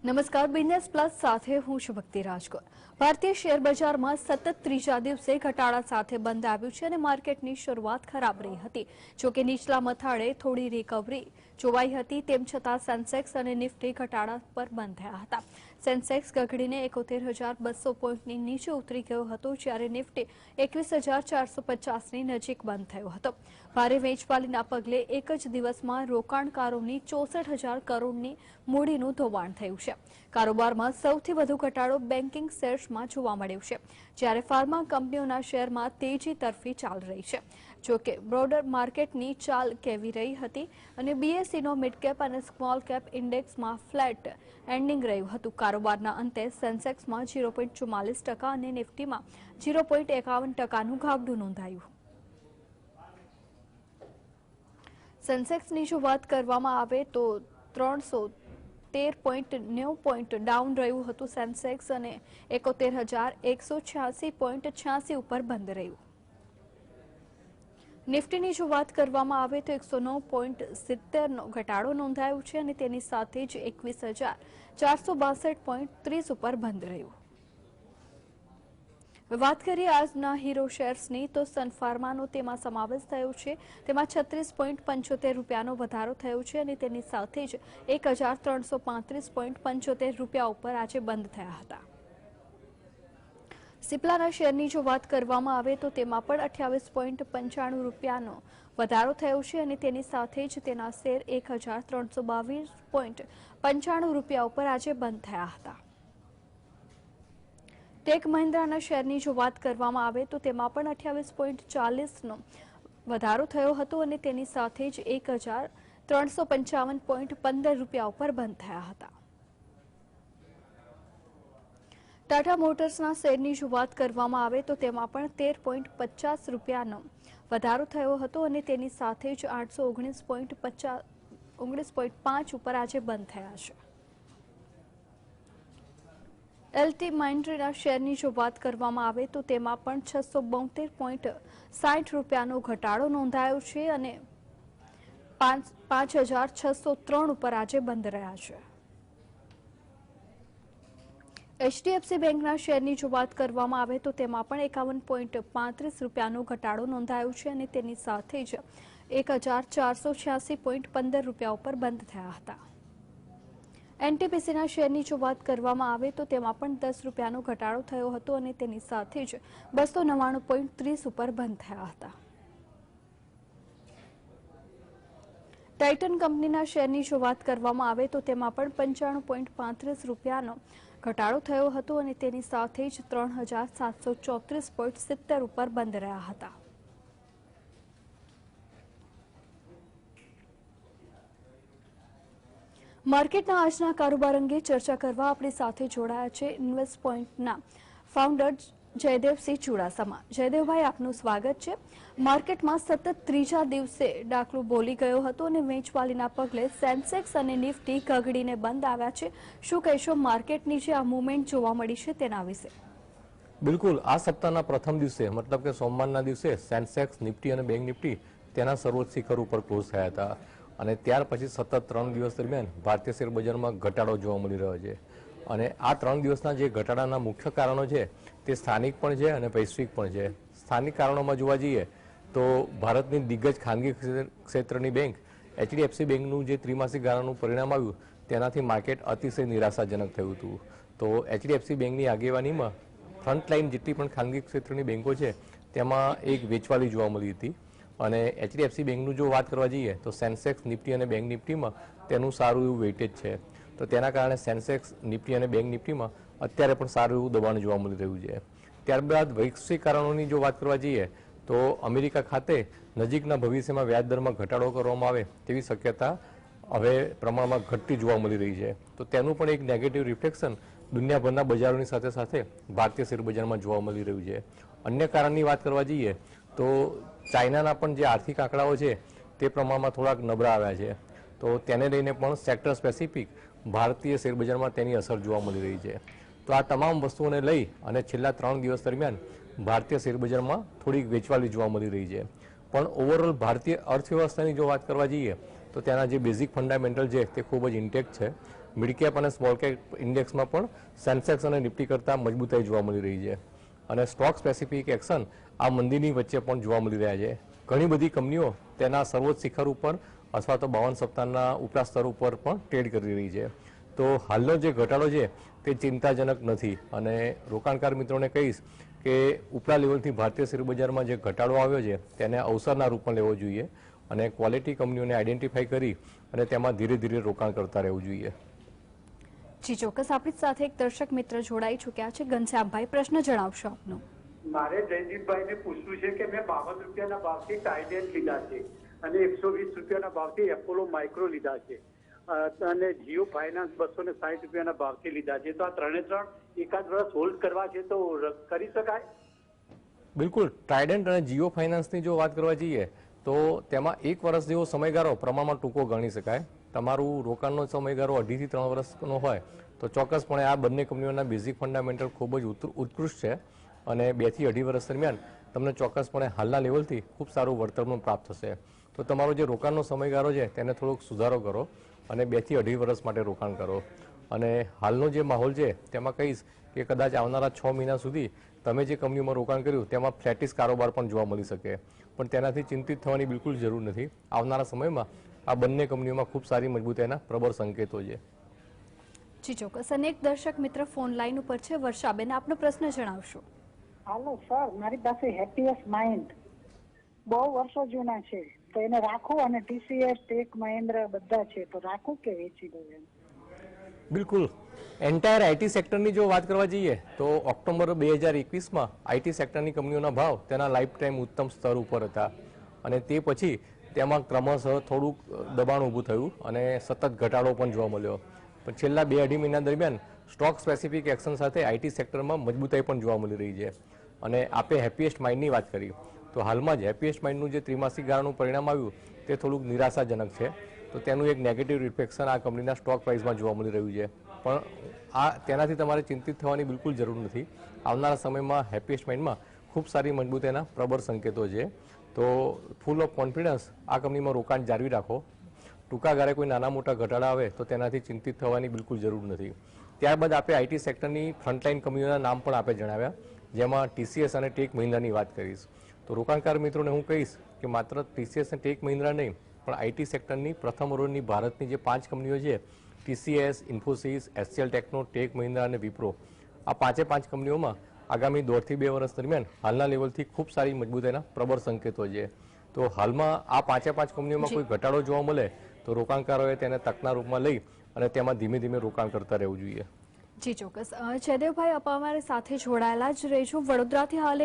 નમસ્કાર, business plus સાથે હું છું ભક્તિ રાજકોટ। ભારતીય શેર બજારમાં સતત ત્રીજા દિવસે ઘટાડા સાથે બંધ આવ્યું છે અને માર્કેટની શરૂઆત ખરાબ રહી હતી। જોકે નીચલા મથાળે થોડી રિકવરી જોવાઈ હતી, તેમ છતાં સેન્સેક્સ અને નિફ્ટી ઘટાડા પર બંધ થયા હતા। સેન્સેક્સ ગગડીને 71,200 પોઈન્ટની નીચે ઉતરી ગયો હતો, જ્યારે નિફ્ટી 21,450ની નજીક બંધ થયો હતો। ભારે વેચવાલીના પગલે એક જ દિવસમાં રોકાણકારોની 64,000 કરોડની મૂડીનું ધોવાણ થયું છે। કારોબારમાં સૌથી વધુ ઘટાડો બેન્કિંગ શેર્સમાં જોવા મળ્યો છે, જ્યારે ફાર્મા કંપનીઓના શેરમાં તેજી તરફી ચાલ રહી છે। જોકે બ્રોડર માર્કેટની ચાલ કેવી રહી હતી અને બીએસઈનો મિડ કેપ અને સ્મોલ કેપ ઇન્ડેક્સમાં ફ્લેટ એન્ડિંગ રહ્યું હતું। કારોબારના અંતે સેન્સેક્સમાં 0.44% અને નિફ્ટીમાં 0.51%નું ઘાબડું નોંધાયું। સેન્સેક્સની જો વાત કરવામાં આવે તો 313.9 પોઈન્ટ ડાઉન રહ્યું હતું સેન્સેક્સ અને 71,186.86 ઉપર બંધ રહ્યું। નિફ્ટીની જો વાત કરવામાં આવે તો 109.70નો ઘટાડો નોંધાયો છે અને તેની સાથે જ 21,462.30 ઉપર બંધ રહ્યું। વાત કરીએ આજના હીરો શેર્સની તો સન ફાર્માનો તેમાં સમાવેશ થયો છે। તેમાં 36.75 રૂપિયાનો વધારો થયો છે અને તેની સાથે જ 1,335.75 રૂપિયા ઉપર આજે બંધ થયા હતા। સિપ્લાના શેરની જો વાત કરવામાં આવે તો તેમાં પણ 28.95 રૂપિયાનો વધારો થયો છે અને તેની સાથે જ તેના શેર 1,322.95 રૂપિયા ઉપર આજે બંધ થયા હતા। ટેક મહિન્દ્રાના શેરની જો વાત કરવામાં આવે તો તેમાં પણ 28.40નો વધારો થયો હતો અને તેની સાથે જ 1,355.15 રૂપિયા ઉપર બંધ થયા હતા। ટાટા મોટર્સના શેરની જો વાત કરવામાં આવે તો તેમાં પણ 13.50 રૂપિયાનો વધારો થયો હતો અને તેની સાથે જ 819.5 ઉપર આજે બંધ થયા છે। એલટી માઇન્ડ્રીના શેરની જો વાત કરવામાં આવે તો તેમાં પણ 672.60 રૂપિયાનો ઘટાડો નોંધાયો છે અને 5,603 ઉપર આજે બંધ રહ્યા છે। એચડીએફસી બેંકના શેરની જો વાત કરવામાં આવે તો તેમાં પણ 51.35 રૂપિયાનો ઘટાડો નોંધાયો છે અને તેની સાથે જ 1,486.15 રૂપિયા ઉપર બંધ થયા હતા। એનટીપીસીના શેરની જો વાત કરવામાં આવે તો તેમાં પણ 10 રૂપિયાનો ઘટાડો થયો હતો અને તેની સાથે જ 299.30 ઉપર બંધ થયા હતા। ટાઇટન કંપનીના શેરની જો વાત કરવામાં આવે તો તેમાં પણ 95.35 રૂપિયાનો ઘટાડો થયો હતો અને તેની સાથે જ 3,734.70 ઉપર બંધ રહ્યા હતા। માર્કેટના આજના કારોબાર અંગે ચર્ચા કરવા આપણી સાથે જોડાયા છે ઇન્વેસ્ટ પોઈન્ટના ફાઉન્ડર જયદેવસિંહ ચુડાસમા। જયદેવભાઈ, આપનું સ્વાગત છે। માર્કેટમાં સતત ત્રીજા દિવસે ડાકલો બોલી ગયો હતો અને વેચવાલીના પગલે સેન્સેક્સ અને નિફ્ટી ગગડીને બંધ આવ્યા છે। શું કહેશો માર્કેટની જે આ મૂવમેન્ટ જોવા મળી છે તેના વિશે? બિલકુલ, આ સપ્તાહના પ્રથમ દિવસે મતલબ કે સોમવારના દિવસે સેન્સેક્સ, નિફ્ટી અને બેંક નિફ્ટી તેના સર્વોચ્ચ શિખર ઉપર ક્લોઝ થયા હતા અને ત્યાર પછી સતત 3 દિવસ દરમિયાન ભારતીય શેર બજારમાં ઘટાડો જોવા મળી રહ્યો છે। અને આ 3 દિવસના જે ઘટાડાના મુખ્ય કારણો છે તે સ્થાનિક પણ છે અને વૈશ્વિક પણ છે। સ્થાનિક કારણોમાં જોવા જઈએ તો ભારતની દિગ્ગજ ખાનગી ક્ષેત્રની બેંક એચડીએફસી બેંકનું જે ત્રિમાસિક ગાળાનું પરિણામ આવ્યું તેનાથી માર્કેટ અતિશય નિરાશાજનક થયું હતું। તો એચડીએફસી બેંકની આગેવાનીમાં ફ્રન્ટલાઇન જેટલી પણ ખાનગી ક્ષેત્રની બેંકો છે તેમાં એક વેચવાલી જોવા મળી હતી અને એચડીએફસી બેંકનું જો વાત કરવા જઈએ તો સેન્સેક્સ, નિફ્ટી અને બેંક નિફ્ટીમાં તેનું સારું એવું વેઇટેજ છે। તો તેના કારણે સેન્સેક્સ, નિફ્ટી અને બેંક નિફ્ટીમાં અત્યારે પણ સારું એવું દબાણ જોવા મળી રહ્યું છે। ત્યારબાદ વૈશ્વિક કારણોની જો વાત કરવા જઈએ તો અમેરિકા ખાતે નજીકના ભવિષ્યમાં વ્યાજદરમાં ઘટાડો કરવામાં આવે તેવી શક્યતા હવે પ્રમાણમાં ઘટતી જોવા મળી રહી છે। તો તેનું પણ એક નેગેટિવ રિફ્લેક્શન દુનિયાભરના બજારોની સાથે સાથે ભારતીય શેર બજારમાં જોવા મળી રહ્યું છે। અન્ય કારણની વાત કરવા જઈએ તો ચાઇનાના પણ જે આર્થિક આંકડાઓ છે તે પ્રમાણમાં થોડાક નબળા આવ્યા છે। તો તેને લઈને પણ સેક્ટર સ્પેસિફિક ભારતીય શેર બજારમાં તેની અસર જોવા મળી રહી છે। તો આ તમામ વસ્તુઓને લઈ અને છેલ્લા 3 દિવસ દરમિયાન ભારતીય શેર બજારમાં થોડીક વેચવાલી જોવા મળી રહી છે। પણ ઓવરઓલ ભારતીય અર્થવ્યવસ્થાની જો વાત કરવા જઈએ તો તેના જે બેઝિક ફંડામેન્ટલ છે તે ખૂબ જ ઇન્ટેક્ટ છે। મિડ કેપ અને સ્મોલ કેપ ઇન્ડેક્સમાં પણ સેન્સેક્સ અને નિફ્ટી કરતાં મજબૂતાઈ જોવા મળી રહી છે અને સ્ટોક સ્પેસિફિક એક્શન આ મંદીની વચ્ચે પણ જોવા મળી રહ્યા છે. ઘણી બધી કંપનીઓ તેના સર્વોચ્ચ શિખર ઉપર અથવા તો 52 સપ્તાહના ઉપલા સ્તર ઉપર પણ ટ્રેડ કરી રહી છે. તો હાલનો જે ઘટાડો છે તે ચિંતાજનક નથી અને રોકાણકાર મિત્રોને કહીશ કે ઉપલા લેવલથી ભારતીય શેરબજારમાં જે ઘટાડો આવ્યો છે તેને અવસરના રૂપમાં લેવો જોઈએ અને ક્વોલિટી કંપનીઓને આઈડેન્ટિફાઈ કરી અને તેમાં ધીરે ધીરે રોકાણ કરતા રહેવું જોઈએ. જી ચોક્કસ. આપણી સાથે એક દર્શક મિત્ર જોડાઈ ચૂક્યા છે. ઘનશ્યામભાઈ, પ્રશ્ન જણાવશો આપનો. મારે જયદીપભાઈને પૂછવું છે કે મેં 52 રૂપિયાના ભાવથી ટાઇડેન્ટ લીધા છે અને 120 રૂપિયાના ભાવથી એપોલો માઇક્રો લીધા છે અને જીઓ ફાઇનાન્સ 260 રૂપિયાના ભાવથી લીધા છે. તો આ ત્રણ એકાદ વર્ષ હોલ્ડ કરવા છે તો કરી શકાય? બિલકુલ. ટ્રાઇડન્ટ અને જીઓ ફાઇનાન્સની જો વાત કરવા જઈએ તો તેમાં 1 વર્ષ જેવો સમયગાળો પ્રમાણમાં ટૂંકો ગણી શકાય. તમારું રોકાણનો સમયગાળો 2.5 થી 3 વર્ષનો હોય તો ચોક્કસપણે આ બંને કંપનીઓના બેઝિક ફંડામેન્ટલ ખૂબ જ ઉત્કૃષ્ટ છે અને 2 થી 2.5 વર્ષ દરમિયાન તમને ચોક્કસપણે હાલના લેવલથી ખૂબ સારું વળતર પણ પ્રાપ્ત થશે. તો તમારો જે રોકાણનો સમયગાળો છે તેને થોડોક સુધારો કરો અને 2 થી 2.5 વર્ષ માટે રોકાણ કરો. અને હાલનો જે માહોલ છે તેમાં કહીશ કે કદાચ આવનારા 6 મહિના સુધી તમે જે કંપનીમાં રોકાણ કર્યું તેમાં ફ્લેટિસ કારોબાર પણ જોવા મળી શકે, પણ તેનાથી ચિંતિત થવાની બિલકુલ જરૂર નથી. આવનારા સમયમાં આ બંને કંપનીઓમાં ખૂબ સારી મજબૂતાઈના પ્રબળ સંકેતો છે. જી ચોક્કસ. અને એક દર્શક મિત્ર ફોન લાઈન ઉપર છે. વર્ષાબેન, આપનો પ્રશ્ન જણાવશો. હાલો સર, મારી પાસે હેપીએસ્ટ માઇન્ડ બહુ વર્ષો જૂના છે તો એને રાખું અને ટીસીએસ, ટેક મહિન્દ્રા બધા છે તો રાખું કે વેચી દઉં એમ? બિલકુલ. એન્ટાયર આઈટી સેક્ટરની જો વાત કરવા જઈએ તો ઓક્ટોબર 2021માં આઈટી સેક્ટરની કંપનીઓના ભાવ તેના લાઈફ ટાઈમ ઉત્તમ સ્તર ઉપર હતા અને તે પછી તેમાં ક્રમશઃ થોડુંક દબાણ ઊભું થયું અને સતત ઘટાડો પણ જોવા મળ્યો. પણ છેલ્લા 2-2.5 મહિના દરમિયાન સ્ટોક સ્પેસિફિક એક્શન સાથે આઈટી સેક્ટરમાં મજબૂતાઈ પણ જોવા મળી રહી છે. અને આપે હેપીએસ્ટ માઇન્ડની વાત કરી તો હાલમાં જ હેપીએસ્ટ માઇન્ડનું જે ત્રિમાસિક ગાળાનું પરિણામ આવ્યું તે થોડુંક નિરાશાજનક છે. તો તેનું એક નેગેટિવ રિફ્લેક્શન આ કંપનીના સ્ટોક પ્રાઇસમાં જોવા મળી રહ્યું છે. પણ તેનાથી તમારે ચિંતિત થવાની બિલકુલ જરૂર નથી. આવનારા સમયમાં હેપીએસ્ટ માઇન્ડમાં ખૂબ સારી મજબૂતાઈના પ્રબળ સંકેતો છે. તો ફૂલ ઓફ કોન્ફિડન્સ આ કંપનીમાં રોકાણ જાળવી રાખો. ટૂંકા ગાળે કોઈ નાના મોટા ઘટાડા આવે તો તેનાથી ચિંતિત થવાની બિલકુલ જરૂર નથી. ત્યારબાદ આપણે આઈટી સેક્ટરની ફ્રન્ટલાઇન કંપનીઓના નામ પણ આપણે જણાવ્યા, જેમાં ટીસીએસ અને ટેક મહિન્દ્રાની વાત કરીશ. તો રોકાણકાર મિત્રોને હું કહીશ કે માત્ર ટીસીએસ અને ટેક મહિન્દ્રા નહીં પણ આઈટી સેક્ટરની પ્રથમ ઓરોની ભારતની જે 5 કંપનીઓ છે TCS, Infosys, HCL techno, tech Mahindra અને વિપ્રો, આ 5 કંપનીઓમાં આગામી 1.5 થી 2 વર્ષ દરમિયાન હાલના લેવલથી ખૂબ સારી મજબૂતાઈના પ્રબળ સંકેતો છે. તો હાલમાં આ 5 કંપનીઓમાં કોઈ ઘટાડો જોવા મળે તો રોકાણકારોએ તેને તકના રૂપમાં લઈ અને તેમાં ધીમે ધીમે રોકાણ કરતા રહેવું જોઈએ. જી ચોક્કસ. જયદેવભાઈ, આપ અમારી સાથે જોડાયેલા જ રહેજો. વડોદરાથી હાલ